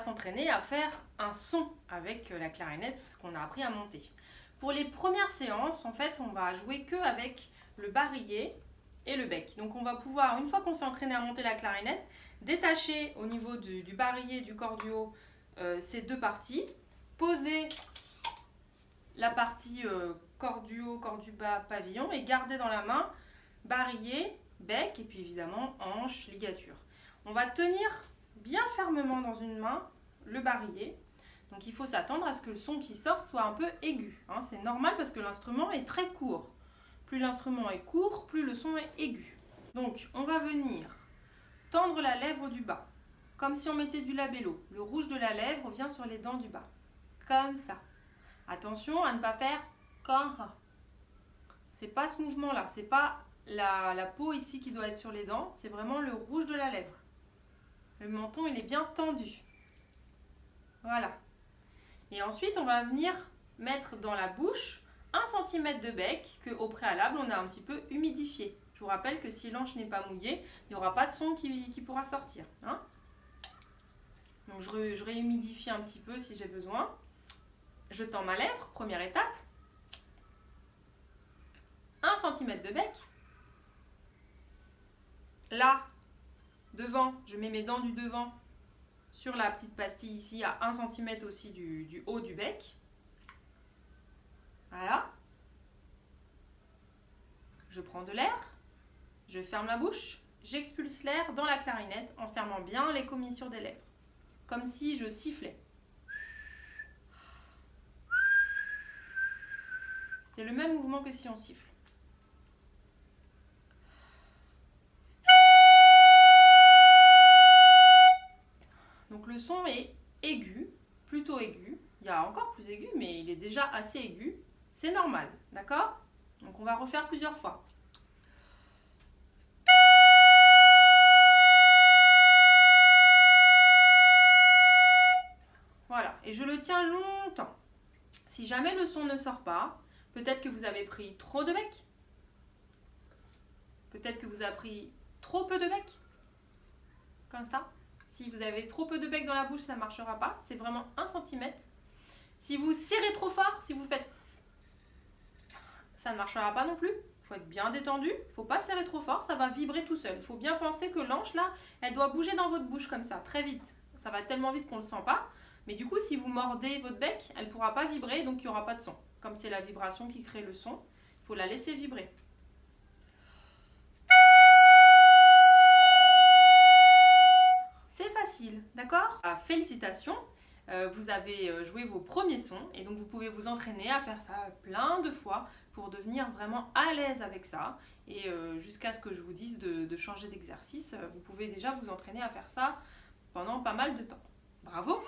s'entraîner à faire un son avec la clarinette qu'on a appris à monter. Pour les premières séances, en fait, on va jouer que avec le barillet et le bec. Donc on va pouvoir, une fois qu'on s'est entraîné à monter la clarinette, détacher au niveau du barillet, du corps du haut, ces deux parties, poser la partie corps du haut, corps du bas, pavillon et garder dans la main barillet, bec et puis évidemment hanche, ligature. On va tenir bien fermement dans une main le barillet. Donc il faut s'attendre à ce que le son qui sorte soit un peu aigu. Hein. C'est normal parce que l'instrument est très court. Plus l'instrument est court, plus le son est aigu. Donc on va venir tendre la lèvre du bas, comme si on mettait du labello. Le rouge de la lèvre vient sur les dents du bas, comme ça. Attention à ne pas faire comme ça. C'est pas ce mouvement-là, c'est pas la peau ici qui doit être sur les dents, c'est vraiment le rouge de la lèvre. Le menton, il est bien tendu. Voilà. Et ensuite, on va venir mettre dans la bouche 1 cm de bec qu'au préalable, on a un petit peu humidifié. Je vous rappelle que si l'anche n'est pas mouillée, il n'y aura pas de son qui pourra sortir. Hein. Donc je réhumidifie un petit peu si j'ai besoin. Je tends ma lèvre, première étape. 1 cm de bec. Là, devant, je mets mes dents du devant sur la petite pastille ici à 1 cm aussi du haut du bec. Voilà. Je prends de l'air, je ferme la bouche, j'expulse l'air dans la clarinette en fermant bien les commissures des lèvres, comme si je sifflais. C'est le même mouvement que si on siffle. Donc le son est aigu, plutôt aigu. Il y a encore plus aigu, mais il est déjà assez aigu. C'est normal, d'accord? Donc on va refaire plusieurs fois. Voilà, et je le tiens longtemps. Si jamais le son ne sort pas, peut-être que vous avez pris trop de bec. Peut-être que vous avez pris trop peu de bec. Comme ça. Si vous avez trop peu de bec dans la bouche, ça ne marchera pas. C'est vraiment 1 cm. Si vous serrez trop fort, si vous faites... ça ne marchera pas non plus. Il faut être bien détendu. Il ne faut pas serrer trop fort, ça va vibrer tout seul. Il faut bien penser que l'anche, là, elle doit bouger dans votre bouche comme ça, très vite. Ça va tellement vite qu'on ne le sent pas. Mais du coup, si vous mordez votre bec, elle ne pourra pas vibrer, donc il n'y aura pas de son. Comme c'est la vibration qui crée le son, il faut la laisser vibrer. C'est facile, d'accord? Félicitations, vous avez joué vos premiers sons et donc vous pouvez vous entraîner à faire ça plein de fois pour devenir vraiment à l'aise avec ça. Et jusqu'à ce que je vous dise de changer d'exercice, vous pouvez déjà vous entraîner à faire ça pendant pas mal de temps. Bravo!